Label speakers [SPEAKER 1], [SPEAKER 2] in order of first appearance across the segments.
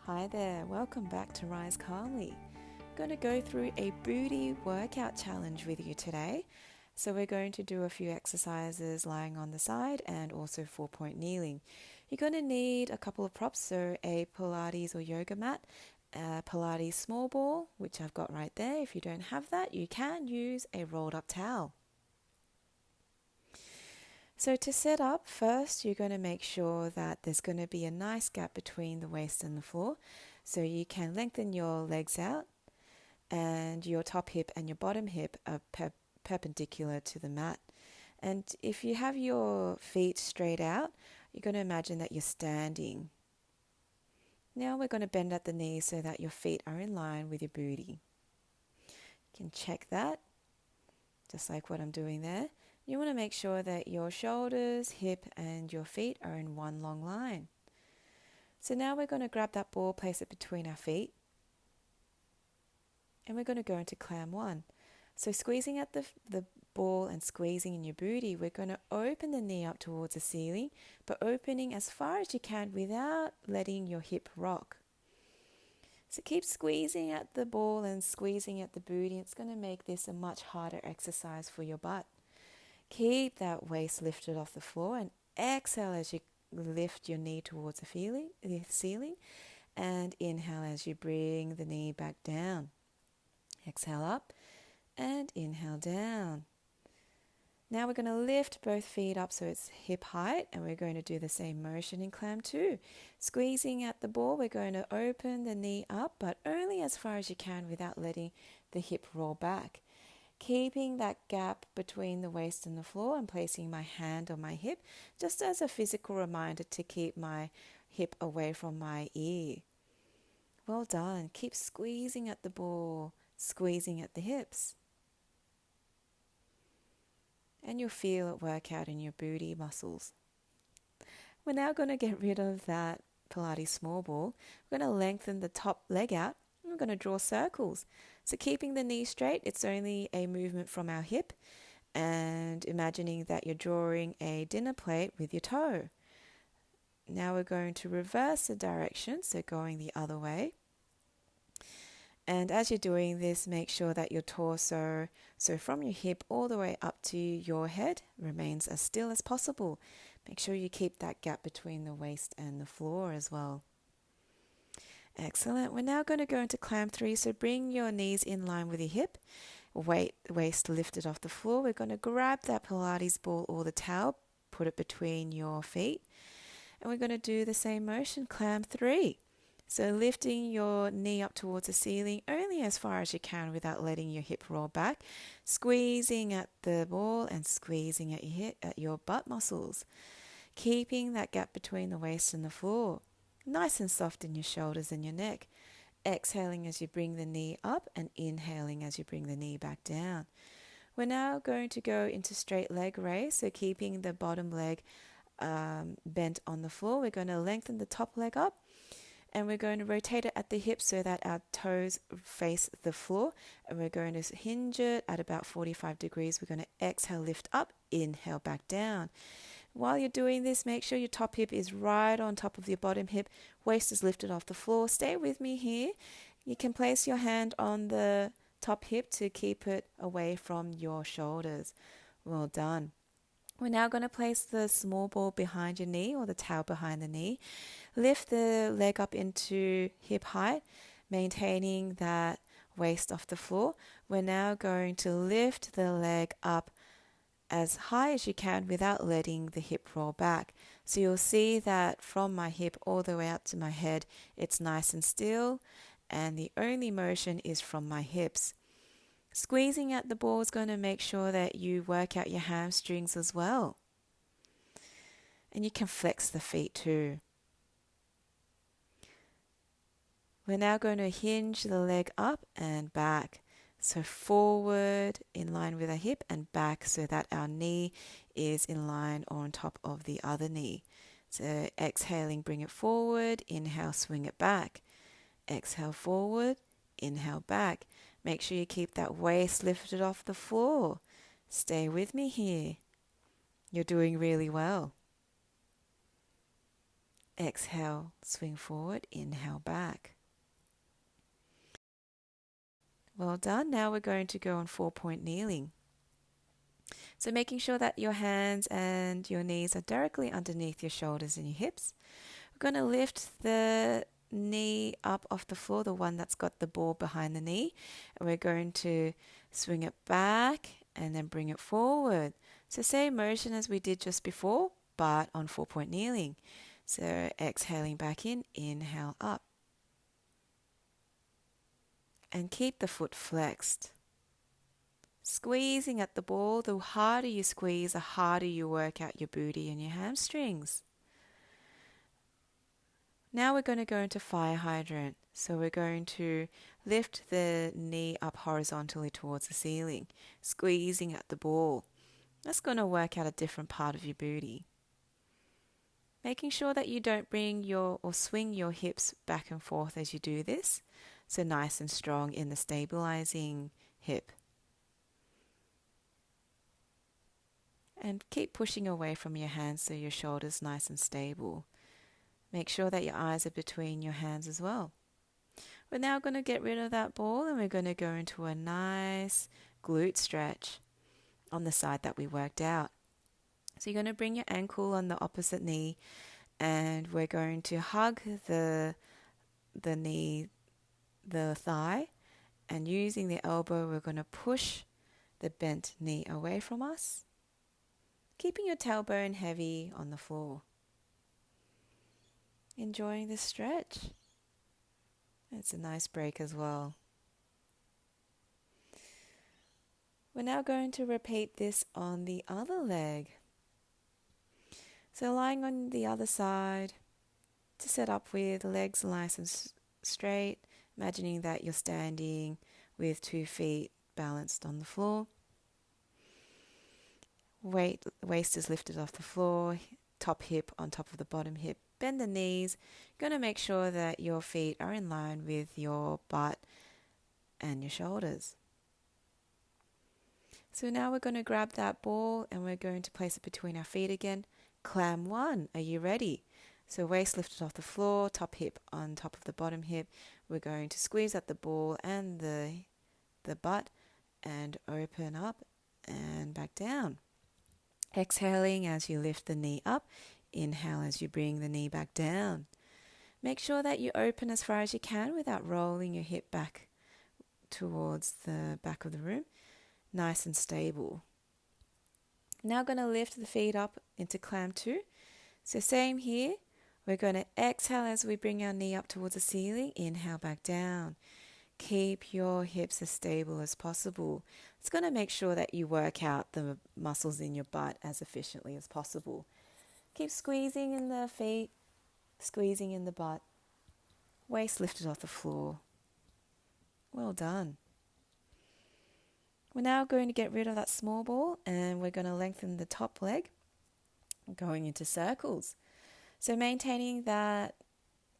[SPEAKER 1] Hi there, welcome back to Rise Calmly. I'm going to go through a booty workout challenge with you today. So we're going to do a few exercises lying on the side and also 4-point kneeling. You're going to need a couple of props, so a Pilates or yoga mat, a Pilates small ball, which I've got right there. If you don't have that, you can use a rolled up towel. So to set up, first you're going to make sure that there's going to be a nice gap between the waist and the floor. So you can lengthen your legs out and your top hip and your bottom hip are perpendicular to the mat. And if you have your feet straight out, you're going to imagine that you're standing. Now we're going to bend at the knees so that your feet are in line with your booty. You can check that, just like what I'm doing there. You want to make sure that your shoulders, hip, and your feet are in one long line. So now we're going to grab that ball, place it between our feet, and we're going to go into Clam 1. So squeezing at the ball and squeezing in your booty, we're going to open the knee up towards the ceiling, but opening as far as you can without letting your hip rock. So keep squeezing at the ball and squeezing at the booty. It's going to make this a much harder exercise for your butt. Keep that waist lifted off the floor and exhale as you lift your knee towards the ceiling, and inhale as you bring the knee back down. Exhale up and inhale down. Now we're going to lift both feet up so it's hip height, and we're going to do the same motion in Clam 2. Squeezing at the ball, we're going to open the knee up, but only as far as you can without letting the hip roll back. Keeping that gap between the waist and the floor and placing my hand on my hip just as a physical reminder to keep my hip away from my ear. Well done. Keep squeezing at the ball, squeezing at the hips. And you'll feel it work out in your booty muscles. We're now going to get rid of that Pilates small ball. We're going to lengthen the top leg out. We're going to draw circles. So keeping the knee straight, it's only a movement from our hip, and imagining that you're drawing a dinner plate with your toe. Now we're going to reverse the direction, so going the other way. And as you're doing this, make sure that your torso, so from your hip all the way up to your head, remains as still as possible. Make sure you keep that gap between the waist and the floor as well. Excellent. We're now going to go into Clam 3. So bring your knees in line with your hip, waist lifted off the floor. We're going to grab that Pilates ball or the towel, put it between your feet, and we're going to do the same motion, Clam 3. So lifting your knee up towards the ceiling only as far as you can without letting your hip roll back, squeezing at the ball and squeezing at your butt muscles, keeping that gap between the waist and the floor. Nice and soft in your shoulders and your neck. Exhaling as you bring the knee up and inhaling as you bring the knee back down. We're now going to go into straight leg raise, so keeping the bottom leg bent on the floor. We're going to lengthen the top leg up, and we're going to rotate it at the hips so that our toes face the floor, and we're going to hinge it at about 45 degrees. We're going to exhale, lift up, inhale, back down. While you're doing this, make sure your top hip is right on top of your bottom hip. Waist is lifted off the floor. Stay with me here. You can place your hand on the top hip to keep it away from your shoulders. Well done. We're now going to place the small ball behind your knee, or the towel behind the knee. Lift the leg up into hip height, maintaining that waist off the floor. We're now going to lift the leg up as high as you can without letting the hip roll back. So you'll see that from my hip all the way out to my head, it's nice and still, and the only motion is from my hips. Squeezing at the ball is going to make sure that you work out your hamstrings as well. And you can flex the feet too. We're now going to hinge the leg up and back. So forward in line with our hip and back so that our knee is in line or on top of the other knee. So exhaling, bring it forward. Inhale, swing it back. Exhale forward. Inhale back. Make sure you keep that waist lifted off the floor. Stay with me here. You're doing really well. Exhale, swing forward, inhale back. Well done. Now we're going to go on 4-point kneeling. So making sure that your hands and your knees are directly underneath your shoulders and your hips. We're going to lift the knee up off the floor, the one that's got the ball behind the knee. And we're going to swing it back and then bring it forward. So same motion as we did just before, but on 4-point kneeling. So exhaling back in, inhale up. And keep the foot flexed. Squeezing at the ball, the harder you squeeze, the harder you work out your booty and your hamstrings. Now we're going to go into fire hydrant. So we're going to lift the knee up horizontally towards the ceiling, squeezing at the ball. That's going to work out a different part of your booty. Making sure that you don't bring or swing your hips back and forth as you do this. So nice and strong in the stabilizing hip. And keep pushing away from your hands so your shoulder's nice and stable. Make sure that your eyes are between your hands as well. We're now going to get rid of that ball and we're going to go into a nice glute stretch on the side that we worked out. So you're going to bring your ankle on the opposite knee and we're going to hug the knee, the thigh, and using the elbow we're going to push the bent knee away from us, keeping your tailbone heavy on the floor. Enjoying this stretch. It's a nice break as well. We're now going to repeat this on the other leg. So lying on the other side to set up with legs nice and straight, imagining that you're standing with 2 feet balanced on the floor. Waist is lifted off the floor, top hip on top of the bottom hip. Bend the knees. You're going to make sure that your feet are in line with your butt and your shoulders. So now we're going to grab that ball and we're going to place it between our feet again. Clam 1. Are you ready? So waist lifted off the floor, top hip on top of the bottom hip. We're going to squeeze at the ball and the butt and open up and back down. Exhaling as you lift the knee up. Inhale as you bring the knee back down. Make sure that you open as far as you can without rolling your hip back towards the back of the room. Nice and stable. Now going to lift the feet up into Clam 2. So same here. We're going to exhale as we bring our knee up towards the ceiling. Inhale back down. Keep your hips as stable as possible. It's going to make sure that you work out the muscles in your butt as efficiently as possible. Keep squeezing in the feet, squeezing in the butt. Waist lifted off the floor. Well done. We're now going to get rid of that small ball and we're going to lengthen the top leg, going into circles. So maintaining that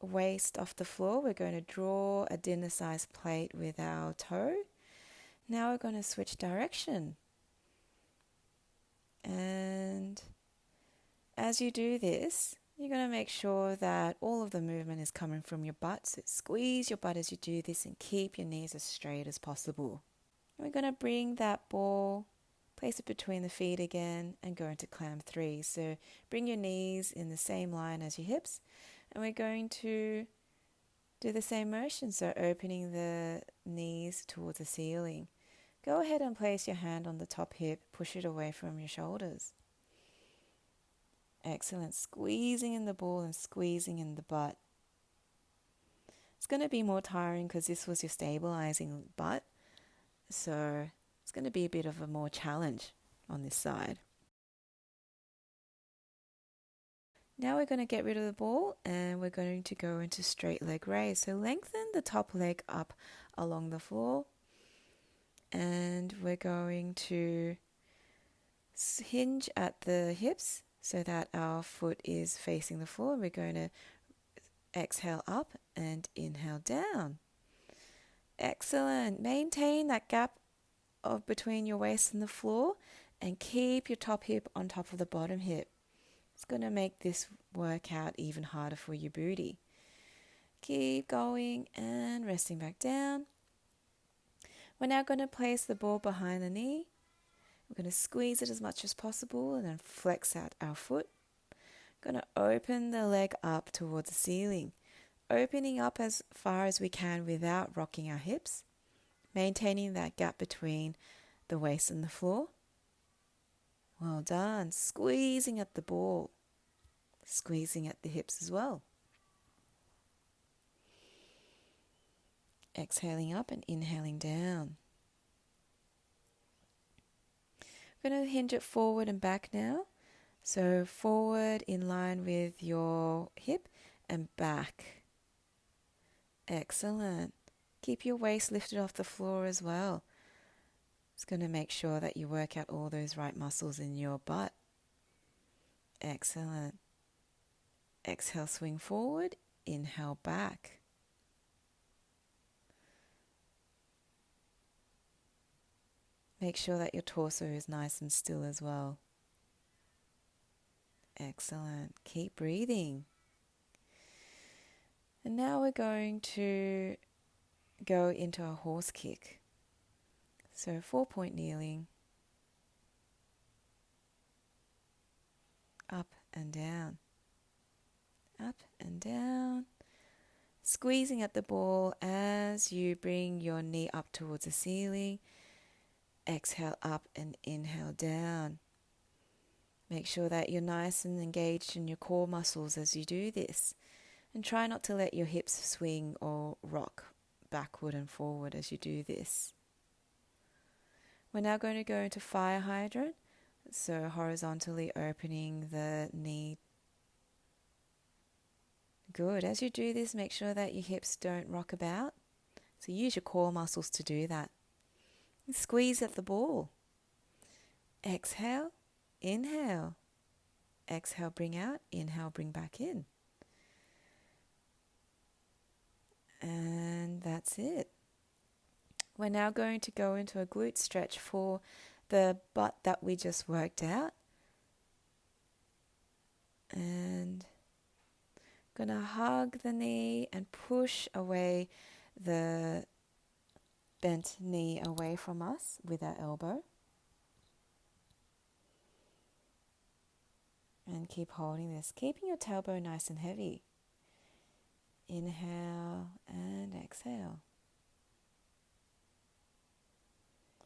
[SPEAKER 1] waist off the floor, we're going to draw a dinner-sized plate with our toe. Now we're going to switch direction. And as you do this, you're going to make sure that all of the movement is coming from your butt. So squeeze your butt as you do this and keep your knees as straight as possible. And we're going to bring that ball, place it between the feet again and go into Clam 3. So bring your knees in the same line as your hips. And we're going to do the same motion. So opening the knees towards the ceiling. Go ahead and place your hand on the top hip. Push it away from your shoulders. Excellent. Squeezing in the ball and squeezing in the butt. It's going to be more tiring because this was your stabilizing butt. So it's going to be a bit of a more challenge on this side. Now we're going to get rid of the ball and we're going to go into straight leg raise. So lengthen the top leg up along the floor. And we're going to hinge at the hips so that our foot is facing the floor. We're going to exhale up and inhale down. Excellent. Maintain that gap between your waist and the floor and keep your top hip on top of the bottom hip. It's going to make this work out even harder for your booty. Keep going and resting back down. We're now going to place the ball behind the knee. We're going to squeeze it as much as possible and then flex out our foot. Going to open the leg up towards the ceiling, opening up as far as we can without rocking our hips, maintaining that gap between the waist and the floor. Well done. Squeezing at the ball, squeezing at the hips as well. Exhaling up and inhaling down. We're going to hinge it forward and back now. So forward in line with your hip and back. Excellent. Keep your waist lifted off the floor as well. It's going to make sure that you work out all those right muscles in your butt. Excellent. Exhale, swing forward. Inhale, back. Make sure that your torso is nice and still as well. Excellent. Keep breathing. And now we're going to go into a horse kick. So 4-point kneeling. Up and down. Up and down. Squeezing at the ball as you bring your knee up towards the ceiling. Exhale up and inhale down. Make sure that you're nice and engaged in your core muscles as you do this. And try not to let your hips swing or rock backward and forward as you do this. We're now going to go into fire hydrant. So horizontally opening the knee. Good. As you do this, make sure that your hips don't rock about. So use your core muscles to do that. Squeeze at the ball. Exhale, inhale. Exhale, bring out. Inhale, bring back in. And that's it. We're now going to go into a glute stretch for the butt that we just worked out. And going to hug the knee and push away the bent knee away from us with our elbow. And keep holding this, keeping your tailbone nice and heavy. Inhale and exhale.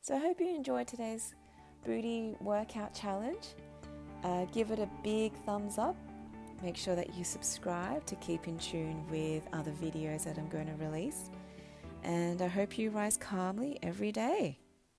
[SPEAKER 1] So I hope you enjoyed today's booty workout challenge. Give it a big thumbs up. Make sure that you subscribe to keep in tune with other videos that I'm going to release. And I hope you rise calmly every day.